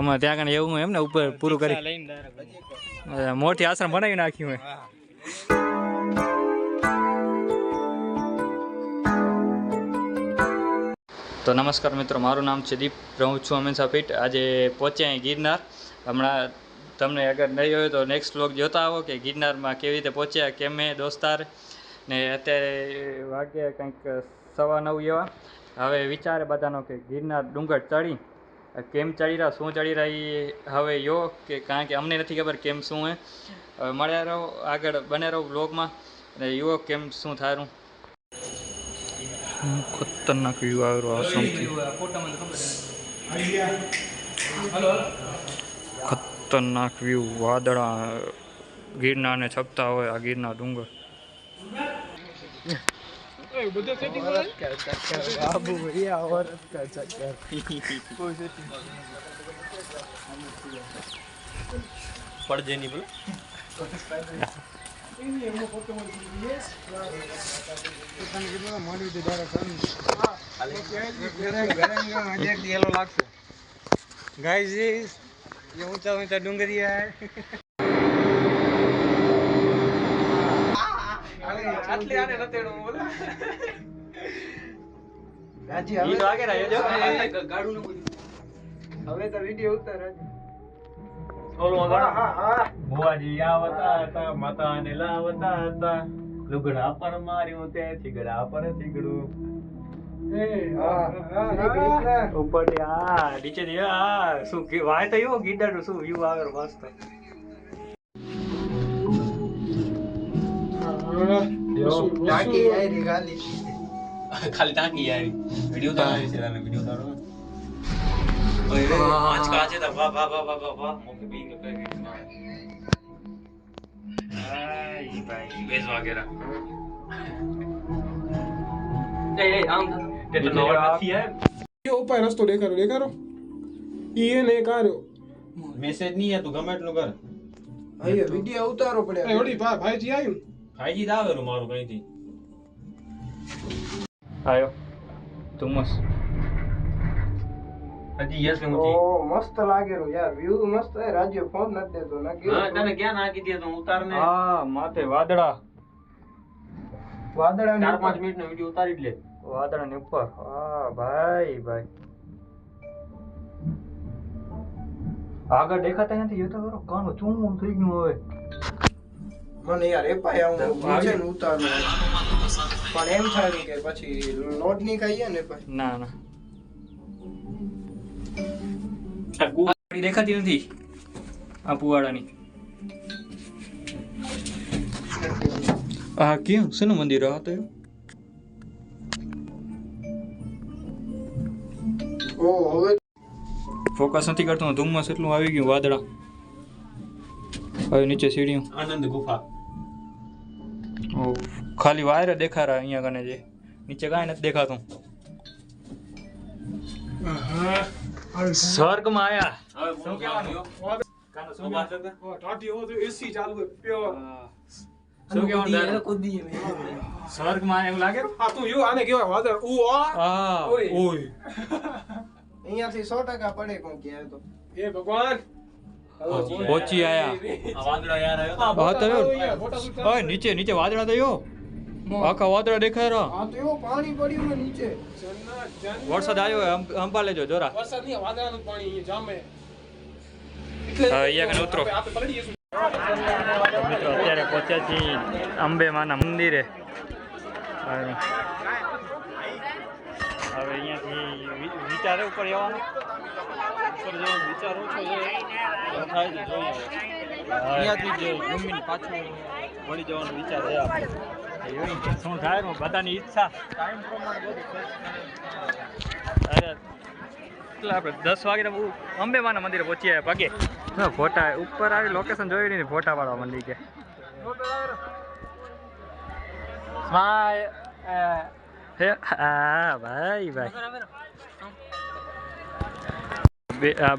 અમારે ત્યાં કને એવું એમ ને ઉપર પૂરું કરી મોટી આશ્રમ બનાવી નાખ્યું હોય. તો નમસ્કાર મિત્રો, મારું નામ છે દીપ, રહું છું હંમેશા ફિટ. આજે પહોંચ્યા અહીં ગિરનાર. હમણાં તમને અગર નહીં હોય તો નેક્સ્ટ વ્લોગ જોતા આવો કે ગિરનારમાં કેવી રીતે પહોંચ્યા, કેમે દોસ્તાર ને. અત્યારે વાગ્યા કંઈક 9:15 એવા. હવે વિચારે બધાનો કે ગિરનાર ડુંગર ચડી કેમ ચડી રહ્યા, શું ચડી રહી હવે યો કે, કારણ કે અમને નથી ખબર કેમ શું હે. હવે મળ્યા રહો, આગળ બને રહો વ્લોગમાં અને યો કેમ શું થારું. ખતરનાક વ્યૂ આવ્યો આશ્રમથી, ખતરનાક વ્યૂ. વાદળા ગિરનારને છપતા હોય, આ ગિરનાર ડુંગર. પડજે નહીં બોલો. गाइस ये ऊंचा ऊंचा डूंगरिया है. आटले आने नतेड़ो बोला गाजी હવે તો આગે રહ્યો જો ગાડું નું હવે તો વિડિયો ઉતાર આજે ઓલો ગાડા. હા હા ભુવાજી આવતા હતા, માતા ને લાવતા હતા, લુગડા પર માર્યું તે થીગડા પર થીગડું. ઉપર નીચે શું વાય તો એવો ગિરનાર નું શું વ્યૂ આવે મસ્ત. ખાલી ટાંકી યારી વિડિયો ઉતારવાનો છે, તારે વિડિયો ઉતારવાનો. ઓય પાંચ કાચે તો વાહ વાહ વાહ વાહ વાહ મોકે બી કે આઈ ભાઈ બેઝ વગેરા. એ આમ તે તો નોટ નથી યાર. ये ऊपर रस्तो देखारो ये ने कार्यो મેસેજ નહીં આ તું ગમે એટલું કર. આયો વિડિયો ઉતારો પડે. એ ઓડી ભાઈજી આવ્યું. ભાઈજી જ આવેલું મારું કઈથી. આયો ધુમ્મસ. હજી યસ હું ઓ મસ્ત લાગેરો યાર, વ્યૂ મસ્ત હે. રાજ્ય ફોન નથી દેતો ના કે. હા તને ક્યાં નાખી દે તો ઉતાર ને. હા માથે વાદળા, વાદળા 4-5 મિનિટ નો વિડિયો ઉતારી જ લે. વાદળા ની ઉપર. હા ભાઈ ભાઈ, આગળ દેખાતા નથી. એ તો કરો કાનો ચૂમ થઈ ગયું હવે. મને યાર એપાય હું નીચે ઉતારું પણ એમ થાય કે પછી લોડ ની ખાઈએ ને પછી. ના ના ગાડી દેખાતી નથી આ પુવાડાની. આ કેમ શેનું મંદિર હતું? ઓ હવે ફોકસ નથી કરતો, ધુમ્મસ એટલું આવી ગયું, વાદળા. હવે નીચે સીડીઓ, આનંદ ગુફા. ઓ ખાલી વાયર દેખા રહ્યા અહીંયા કને, જે નીચે કાંઈ નથી દેખાતું. સ્વર્ગમાં આયા. શું કહેવાનું? કાનો શું કહેવાનું? ટાટી હો તો એસી ચાલુ હે પ્યોર. શું કહેવાનું? સ્વર્ગમાં આયા એવું લાગે. આ તું યુ આને કેવા વાદળ ઓ હા ઓય અહીંયાથી 100% પડે કોણ કે તો. એ ભગવાન પહોંચી આયા. આ વાદળા યાર આવ્યો. હા તો ઓય નીચે નીચે વાદળા તો યો આખા વાદળા દેખાય રહ્યા. આ તો એવો પાણી પડ્યું ને નીચે. વરસાદ આવ્યો અંબા લેજો જોરા. વરસાદ નહીં, વાદળાનું પાણી અહીંયા જામે. હા અહીંયા કને ઉતરો. મિત્રો અત્યારે પહોંચ્યા છીએ અંબે માના મંદિરે. હવે અહીંયાથી વિચારે ઉપર જવાનો, ઉપર જવાનો વિચાર ઓછો છે. થાય તો જોઈએ. અહીંયાથી જ ઘૂમીને પાછું વળી જવાનો વિચાર છે આપણે. શું થાય બધાની ઈચ્છા ટાઈમ પ્રમાણે બધું. અરે એટલે આપણે 10 વાગે અંબે માના મંદિરે પહોંચી આવ્યા પગે. ફોટા ઉપર આવી લોકેશન જોઈ નહીં, ફોટા પાડવા મંડી કે હા ભાઈ ભાઈ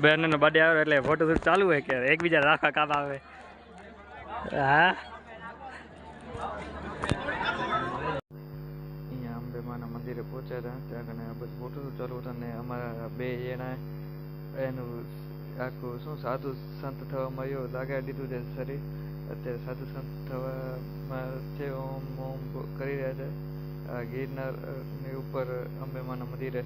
બેન નો બર્થડે આવ્યો એટલે ફોટો શૂટ ચાલુ હોય કે એકબીજા રાખવા કામ આવે. હા અહીંયા અંબે માના મંદિરે પહોંચ્યા હતા, ત્યાં કને બધું ફોટો ચાલુ હતા ને અમારા બે જણા એનું આખું શું સાધુ સંત થવામાં આવ્યો લગાડી દીધું છે શરીર. અત્યારે સાધુ સંત થવામાં છે. ઓમ ઓમ કરી રહ્યા છે આ ગિરનારની ઉપર અંબેમાના મંદિરે.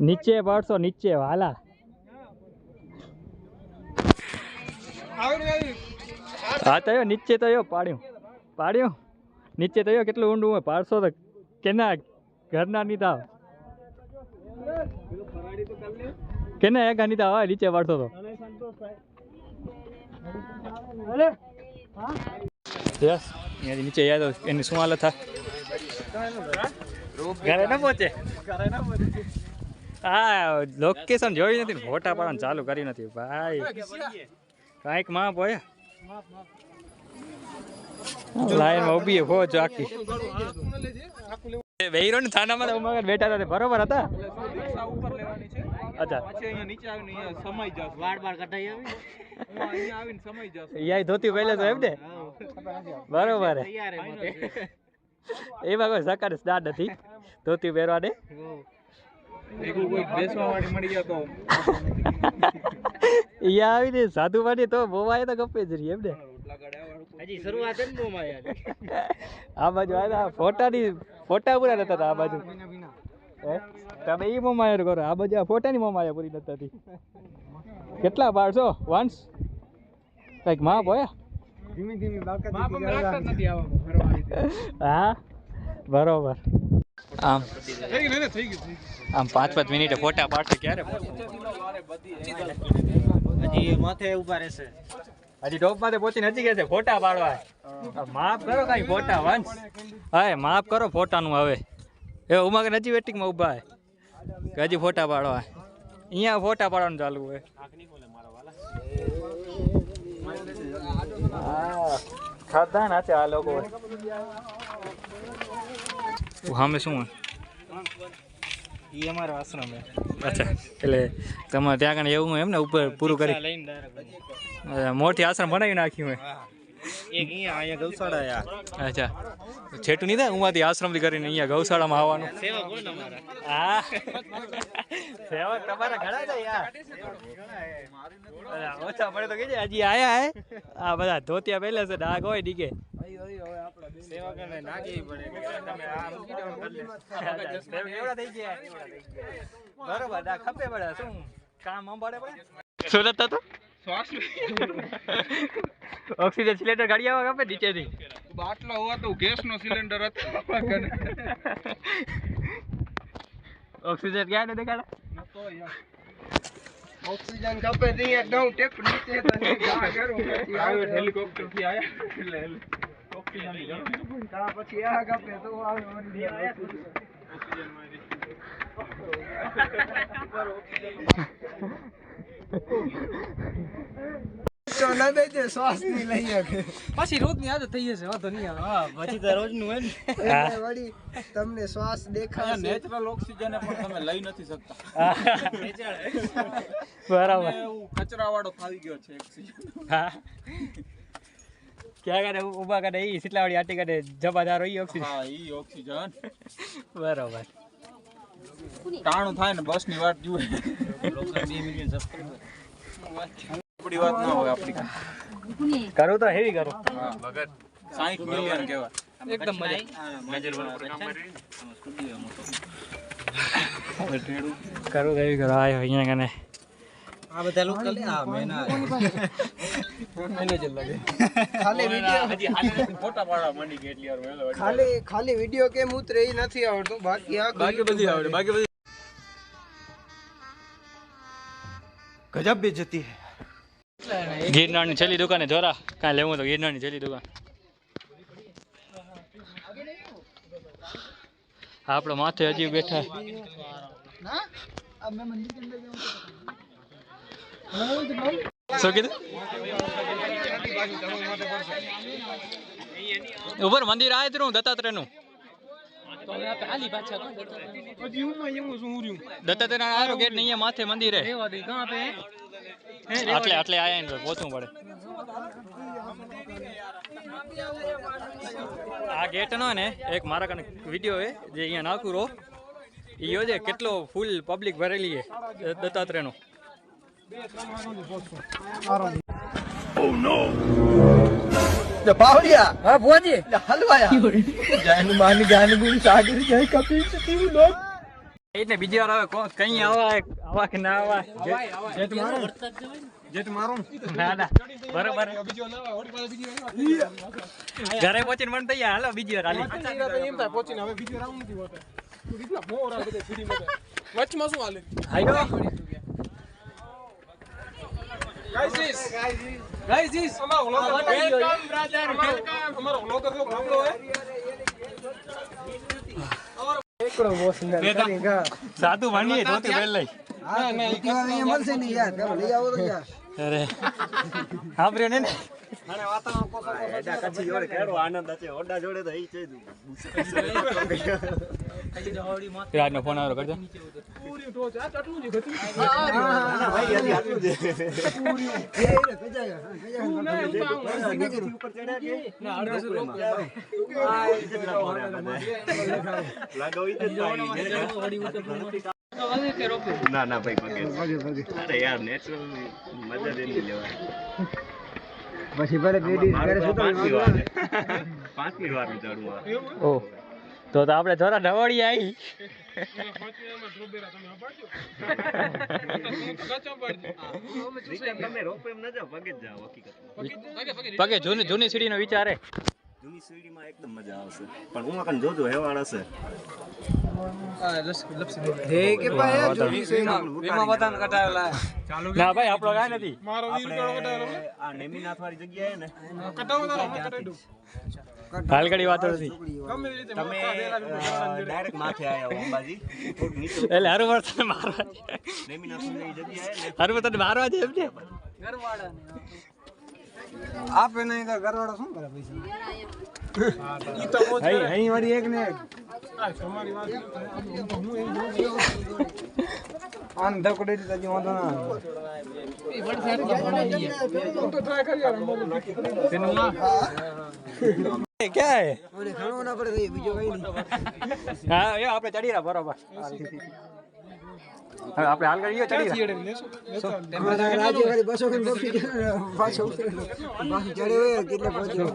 નીચે પડશો નીચે વાલા. હા તો નીચે તો પાડ્યું નીચે તો કેટલું ઊંડું હોય. પાડશો તો કેના ઘરના નહીં થાવ કેના એક નહીં થાવ નીચે પાડશો તો. યસ અહીંયાથી નીચે યાદ એની શું હાલત થાય. ઘરે ન પહોંચે. હા લોકેશન જોઈ નથી ફોટા પાડવાનું ચાલુ કરી નથી ભાઈ. કાંઈક માપ હોય લાઈનમાં ઊભી ફોજ આખી. વેરો ને થાનામાં ઉમર બેઠા હતા બરોબર હતા. અચ્છા અહીંયા ધોતી પહેલે તો એમ ને બરોબર. એમાં કોઈ સકાર સ્ટાર્ટ નથી ધોતી પહેરવાને. અહીંયા આવીને સાધુ માટે તો મોમાય તો ગપે જ રહી એમ ને. આ બાજુ આવ્યા ફોટા પૂરા નતા હતા. આ બાજુ તમે ઈ મોમાયા કરો. આ બાજુ ફોટાની મોમાયા પૂરી નતા હતી. કેટલા બાળશો વંશ કઈક માપ હોય. હા બરોબર. આમ 5-5 મિનિટે ફોટા પાડશે ક્યારે માથે ઉભા રહેશે. હજી ટોપ માંથી પહોંચીને હજી ગયા છે ફોટા પાડવા. માફ કરો કઈ ફોટા વંશ. હા માફ કરો ફોટાનું. હવે એ ઉમા કે હજી વેટિંગમાં ઉભા કે હજી ફોટા પાડવા. અહીંયા ફોટા પાડવાનું ચાલુ હોય. ખાધા ના છે આ લોકો. સામે શું હોય ઈ અમારો આશ્રમ છે. અચ્છા એટલે તમારે ત્યાં કને એવું હોય એમ ને ઉપર પૂરું કરી મોટી આશ્રમ બનાવી નાખ્યું હોય. એક અહીંયા ગૌશાળા. અચ્છા છેટું નહીં થાય ઉમાંથી આશ્રમથી કરીને અહીંયા ગૌશાળામાં આવવાનું. સેવા કોણ અમારા? હા સેવા તમારા ઘણા છે યાર. ઓછા પડે તો કહેજે હજી આયા હે. આ બધા ધોતિયા પહેલે છે ડાઘ હોય ડીકે. સેવા કરે નાખી પડે. તમે આ મૂકી દો એવડા થઈ ગયા બરોબર. ડા ખપે પડે શું કામ અંબાડે પડે. શું નતા તો ઓક્સિજન સિલિન્ડર ગાડી આવવા ખપે નીચેથી. બાટલો હોવા તો ગેસ નો સિલિન્ડર હતો. ઓક્સિજન ક્યાં ને દેખાડે. ઓક્સિજન ખપે તો એકદમ ટેપ નીચે તો ગા કરું પછી આવે હેલિકોપ્ટર થી આયા એટલે ઓક્સિજન ની જરૂર તા પછી આ ખપે તો આવે ઓક્સિજન મારી તો ના દેજે શ્વાસ ની લઈ શકે પછી રોજ ની આદત થઈ જશે વાંધો નહીં આવે. હા પછી તો રોજ નું હોય ને વળી તમને શ્વાસ દેખાય નેચરલ ઓક્સિજન પણ તમે લઈ નથી શકતા. બરાબર કચરા વાળો ખાવી ગયો છે ઓક્સિજન. હા ક્યાં કાઢે ઉભા કાઢે ઈ સિટલાવાળી આટી કાઢે જબાદાર હોય ઓક્સિજન. હા ઈ ઓક્સિજન બરોબર. ટાણું થાય ને બસ ની વાટ જુએ. 2 મિલિયન સબસ્ક્રાઇબર આપણી વાત ના હોય. આપણી કરું તો હેવી કરું. હા ભગત 60 મિલિયન કહેવાય એકદમ મજા. કરું હેવી કરો આયો અહીંયા કને. આ બધા લોકો લે આ મેના મેનેજર લાગે. ખાલી વિડિયો ફોટા પાડવા માંડી કે એટલી વાર ખાલી વિડિયો કેમ ઉતરે એ નથી આવડતું. બાકી આ બધી આવડે. બાકી બધી ગજબ બેજતી હે. ગિરનારની છેલ્લી દુકાને જોરા કાંઈ લેવું તો ગિરનારની છેલ્લી દુકાન. આપણો માથે હજી બેઠા. શું કીધું ઉપર મંદિર આવે તું દત્તાત્રેયનું. તો હવે આપણે હાલી પાછા હજી હું શું ઉર્યું દત્તાત્રેય આરો ગેટ નહીં માથે મંદિર હે રેવા દે કાં આપે આટલે આટલે આયા ને પહોંચવું પડે આ ગેટ નો ને એક મારા કને વિડિયો હે જે અહીંયા નાખું રો ઈ યોજે કેટલો ફૂલ પબ્લિક ભરેલી હે દત્તાત્રેય નો બાવળિયા હા ભોજી હલવાયા જાન માની ગાન ગુણ સાગર જય કપિલ સતીવ લોક એટલે બીજી વાર આવે કઈ આવા કે ના આવા જે તમારો ના ના બરોબર બીજો ના ઓડી પાસે બીજી ઘરે પહોંચીને મન થઈ હાલો બીજી વાર હાલી એમ થાય પહોંચીને હવે બીજો રાઉન્ડ નથી હોતા તું કેટલા મોરા બધે સીડી માં વચમાં શું હાલે હાલો ગાઈસ ધીસ અમારો વેલકમ બ્રધર વેલકમ અમારો વ્લોગર જો આપણો હે એકડો બોસ ને કરેગા સાધુ વાણીએ ધોતી પહેર લઈ હા ના અહીંયા મળશે ને યાર કરો લઈ આવો તો યાર અરે સાંભળ્યો ને અને વાતાવરણ કોસો એડા કચ્છી જોડે કેડો આનંદ છે ઓડા જોડે તો ઈ છે રાજનો ફોન આવ્યો કરજો પૂરી ટોચ આ આટલું જ ગતિ ના ભાઈ હજી આટલું છે પૂરી એ રે પેજા ઉપર ચડ્યા કે ના અડધો રોક આ લાગો ઈ જ ના ના ભાઈ પગે અરે યાર નેચરલ મજા દેની લેવાય પછી ભલે બેડી ઘરે સુતા 5મી વાર ચડું ઓ તો આપણે થોડા ઢવળી આવી તમે રોપ એમ ન જાવ પગે જ જાવ હકીકત પગે જૂની સીડીનો વિચાર હે જૂની સીડીમાં એકદમ મજા આવશે પણ હું આકન જોજો હેવાળ હશે ના ભાઈ આપણો કાંઈ નથી મારો વીર કેળો કટાયો આ નેમીનાથ વાળી જગ્યાએ ને કટાવો તારો કટાઈ દઉં હાલગડી વાતો નથી ગમે એ રીતે તમે ડાયરેક્ટ માથે આયા હો અંબાજી થોડુંક નીચે એટલે હરું તને મારવા નેમીનાથ ની જગ્યાએ ને હરું તને મારવા છે એમ છે આપે નહીં તો ઘરવાળો શું કરે પૈસા ઈ તો મોજ કરે. અહીં વાળી એક ને એક આ તમારી વાત હું એમ આન ધકડે તો હજી વાંધો ના હું તો ટ્રાય કરી યાર ક્યાં હે ઓલે ઘણો ના પડે બીજો કઈ નહીં હા એ આપણે ચડી રહ્યા બરોબર હવે આપણે હાલ કરી ચડી રહ્યા રાજ્ય વાળી બસો કઈ બફી પાછો બાકી ચડે હોય કેટલે પહોંચ્યો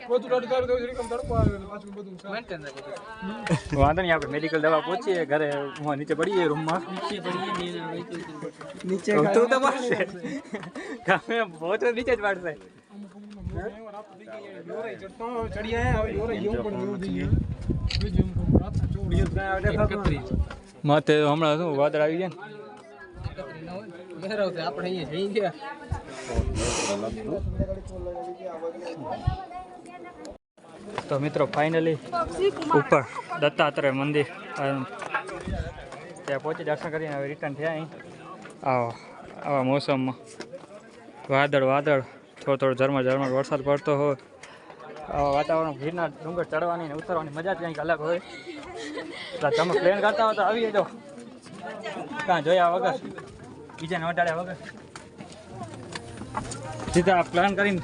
બધું રડ તારું તો રીકમ તડકો આવે પાછું બધું મેન્ટેન વાંધો નહીં આપણે મેડિકલ દવા પહોંચીએ ઘરે હું નીચે પડીએ રૂમમાં નીચે તું તો પાડશે ગમે પહોંચો નીચે જ પાડશે ચડી આયા હવે યોરે એવું પણ એવું દઈએ બીજું રાત ચોડી માથે હમણાં શું વાદળ આવી ગયા ને આપણે અહીંયા જઈ ગયા તો મિત્રો ફાઇનલી ઉપર દત્તાત્રેય મંદિર ત્યાં પહોંચી દર્શન કરીને હવે રિટર્ન થયા અહીં આવા મોસમમાં વાદળ થોડો ઝરમર વરસાદ પડતો હોય આવા વાતાવરણ ગીરના ડુંગર ચડવાની ને ઉતરવાની મજા જ કંઈક અલગ હોય એટલે તમે પ્લેન કરતા હો તો આવી જજો કાં જોયા વગર બીજાને વટાડ્યા વગર સીધા પ્લાન કરીને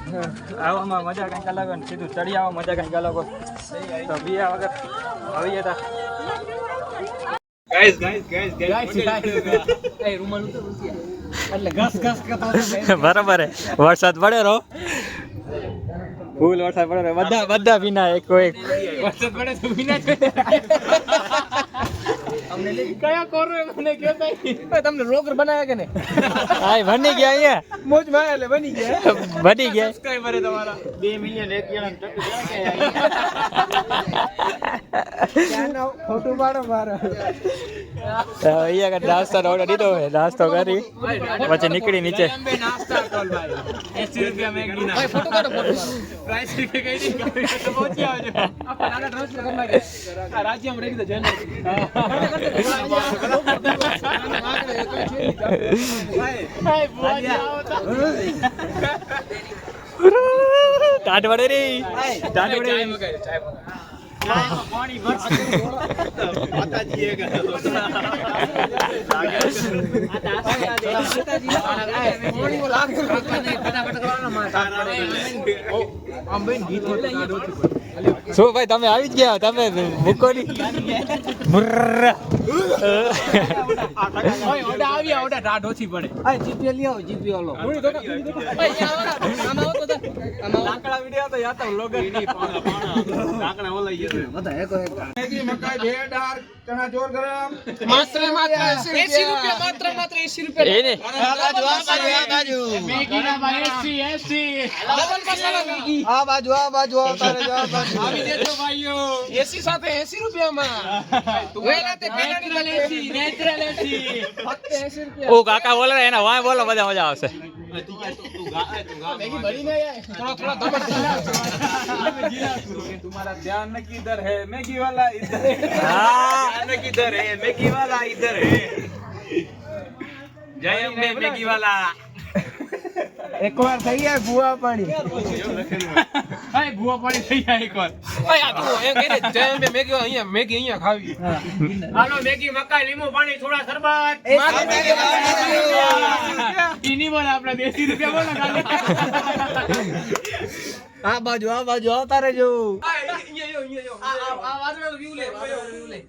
આવવામાં મજા કંઈક અલગ હોય ને સીધું ચડી આવવા મજા કંઈક અલગ હોય તો બીયા વગર આવી જતા બરાબર હે વરસાદ પડે રો ફૂલ વરસાદ પડે રો બધા ભીના એક વરસાદ પડે તો ભીના કયા કોરો મને કહેતા તમને રોકર બનાવ્યા કે ને હાય બની ગયા અહીંયા મોજ માં એટલે બની ગયા બની ગયા સબસ્ક્રાઇબર તમારા 2 મિલિયન એક જણા ફોટો પાડો મારો અહીંયા કઈ નાસ્તો ઓર્ડર દીધો હોય નાસ્તો કરી પછી નીકળી નીચે નાસ્તા કોલ ભાઈ 80 રૂપિયા મેગી ના ભાઈ ફોટો કાઢો ફોટો પ્રાઇસ કે કઈ દી તો પહોંચી આવજો આપણે નાના ટ્રાન્સફર કરી નાખે આ રાજ્યમાં રહી ગયો જન ટાટ વડે રે ટાટ વડે શું ભાઈ તમે આવી જ ગયા તમે મૂકો ની આ બાજુ આવતારે જો એસી સાથે 80 રૂપિયામાં ઓ કાકા બોલે ને એના વાય બોલો બધા મજા આવશે तुम्हारा ध्यान न किधर है मैगी वाला इधर है ध्यान किधर है मैगी वाला इधर है जय अम्बे मैगी वाला એક વાર થઈ જાય ભૂવા પાણી હાય ભૂવા પાણી થઈ જાય એકવાર હાય આ તો એમ કહી દે જય અંબે મેગી અહીંયા ખાવી હાલો મેગી મકાઈ લીંબુ પાણી થોડા શરબત ઈની બોલ આપણે દેશી રૂપિયા બોલો ખાલી આ બાજુ આવતારે જો આ વાદળો વ્યૂ લે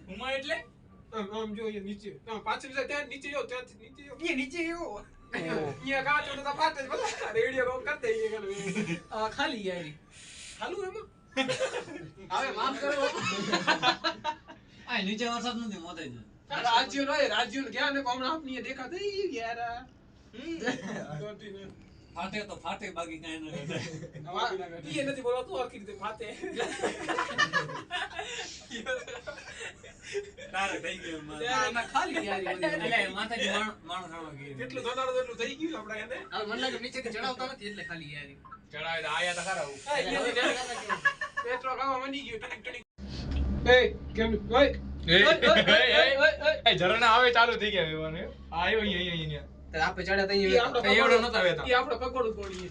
હુમા એટલે આમ જો એ નીચે પાછળ ત્યાં નીચે જો ત્યાંથી નીચે જો એ નીચે જો અહીંયા કાચો તો પાતે જ બોલા રેડિયો કોમ કર દે આ ખાલી યારી ખાલું એમાં હવે માફ કરો આ નીચે વરસાદ નથી મોતે જ રાજ્યો ગયા ને કોમ આપની દેખા દે યાર ફાટે તો ફાટે બાકી કાઈ ન રહે એ નથી બોલતો આખી રીતે ફાટે તારે થઈ ગયું ના ખાલી યાર એટલે માથાથી માણસ ખાવા ગઈ કેટલું ધોનારો એટલું થઈ ગયું આપણે એને હવે મને લાગે નીચે થી ચડાવતા નથી એટલે ખાલી યાર ચડાવે આયા તો ખરા પેટ્રોલ ખાવા મની ગયો ટણી એ કેમ ઓય એ ઝરણા આવે ચાલુ થઈ ગયા વેવાને આયો અહીંયા આપે ચડ્યા તઈ એવડો નતા વેતા ઈ આપણો પકોડું તોડીએ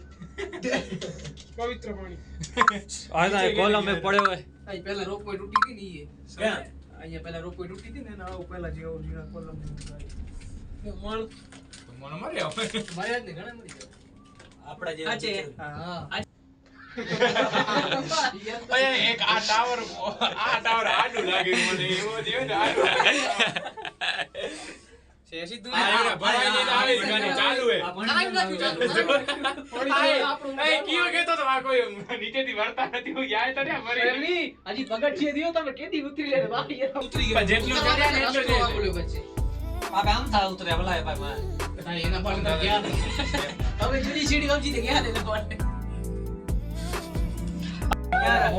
પવિત્ર પાણી આ કોલમ મે પડ્યો હોય આ પહેલા રોપવે તૂટી ગઈ ની ક્યાં અહીંયા પહેલા રોપવે તૂટી હતી ને એના આવું પહેલા જેવો જીના કોલમ મણ મર્યા માર્યા ને ઘણા મરી ગયા આપડા જે આચે હા અરે એક આ ટાવર આડું લાગે મને એવો જેવો ને આડું શેષી તું ભરાઈને આવે ગાને ચાલુ હે એ કીઓ કેતો તો આ કોઈ નીચેથી વળતા નથી હું યાદ તો ને મરી એમની હજી પગથિયે દિયો તમે કેદી ઉતરી લે બાકી ઉતરી ગયા જેટલું ચડ્યા ને એટલું જ બોલ્યો બચ્ચે આ આમ થા ઉતરે ભલા ભાઈ માં એના પર તો ગયા હવે જુદી સીડી ગમજી તે ગયા ને લોકોને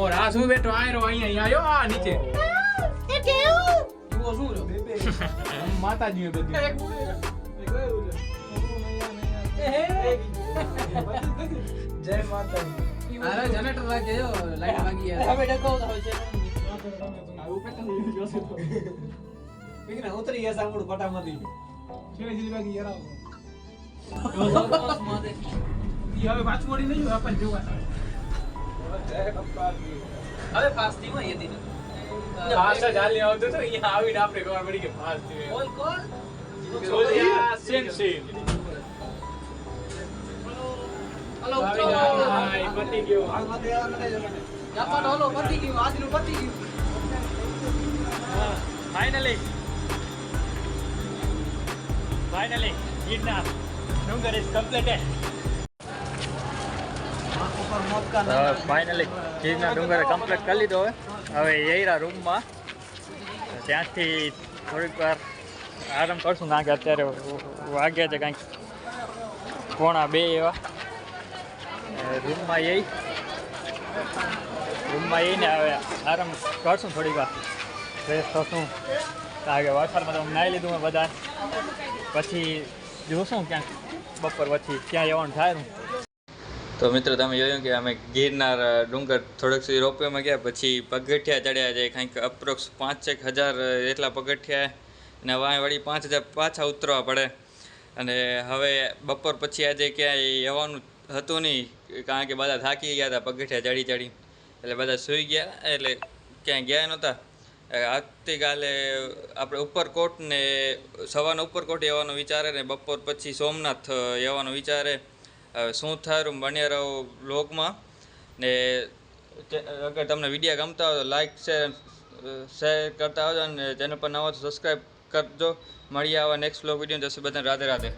મોર આ શું બેઠો આયરો અહીંયા આયો આ નીચે તું શું રો માતાજી બધી જય માતાજી અરે જનરેટર લાગે જો લાઈટ વાગી યાર હવે ડકોતા હોય છે પીકના ઉતરી ગયા સામુડ ફટામાંથી સીધી વાગી યાર ઈ હવે પાછું વળી નહીં આપણને જોવા હવે ફાસ્ટ થી માં યદી ફાસ્ટ ચાલી આવતો તો અહીંયા આવીને આપણે ખબર પડી કે ફાસ્ટ છે કોલ કોલ સોલિયા સેમ હલો ઉતરો હાય પતી ગયો યાપાટ હલો પતી ગયું આજનું પતી ગયું ફાઇનલી ગિરનાર ડુંગર ઇઝ કમ્પ્લીટેડ ફાઇનલી ગિરનાર ડુંગર કમ્પ્લીટ કરી લીધો હવે એરા રૂમમાં ત્યાંથી થોડીક વાર આરામ કરશું કારણ કે અત્યારે વાગ્યા છે કાંઈક 1:45 એવા રૂમમાં જઈને હવે આરામ કરશું થોડીક વાર ફ્રેશ થશું કારણ કે વરસાદમાં તો નાહી લીધું મેં બધા પછી જોશું ક્યાંક બપોર પછી ક્યાં જવાનું થાય તો મિત્રો તમે જોયું કે અમે ગિરનાર ડુંગર થોડોક સુધી રોપવેમાં ગયા પછી પગથિયા ચડ્યા છે કંઈક અપ્રોક્સ 5,000 એટલા પગથિયા અને વાય વળી 5,000 પાછા ઉતરવા પડે અને હવે બપોર પછી આજે ક્યાંય જવાનું હતું નહીં કારણ કે બધા થાકી ગયા હતા પગથિયા ચડી એટલે બધા સૂઈ ગયા એટલે ક્યાંય ગયા નહોતા. આવતીકાલે આપણે ઉપરકોટ ને સવારના ઉપરકોટ આવવાનો વિચારે ને બપોર પછી સોમનાથ આવવાનો વિચારે. હવે શું થાય બન્યા રહો વ્લોગમાં. ને અગર તમને વિડીયો ગમતા હોય તો લાઈક શેર કરતા આવજો અને ચેનલ પર નવા તો સબસ્ક્રાઈબ કરજો. મળીએ આવા નેક્સ્ટ વ્લોગ વિડીયો. જશે બધાને રાધે રાધે.